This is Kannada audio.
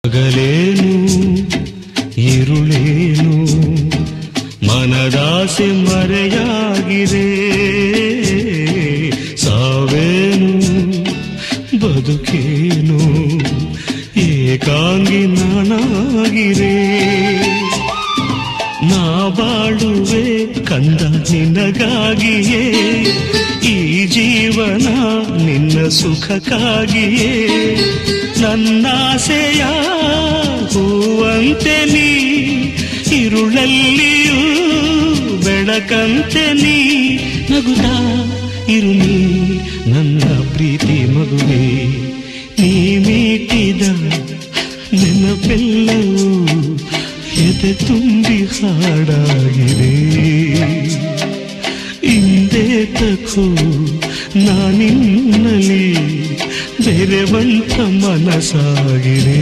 ಹಗಲೇನು ಇರುಳೇನು ಮನದಾಸೆ ಮರೆಯಾಗಿದೆ, ಸಾವೇನು ಬದುಕೇನು ಏಕಾಂಗಿ ನಾನಾಗಿರೆ. ನಾ ಬಾಳುವೆ ಕಂದ ನಿನಗಾಗಿಯೇ, ಈ ಜೀವನ ನಿನ್ನ ಸುಖಕ್ಕಾಗಿಯೇ. ನನ್ನಾಸೆಯ ಹೂವಂತೆ ನೀ, ಇರುಳಲ್ಲಿಯೂ ಬೆಳಕಂತೆ ನೀ. ನಗುತ್ತಾ ಇರು ನೀ ನನ್ನ ಪ್ರೀತಿ ಮಗುವೆ, ನೀ ಮೀಟಿದ ನೆನಪೆಲ್ಲವೂ ಎದೆ ತುಂಬಿ ಹಾಡಾಗಿದೆ. ಹಿಂದೆ ತಕೋ ನಾನಿನ್ನಲಿ ಬೆರೆವಂತ ಮನಸಾಗಿದೆ.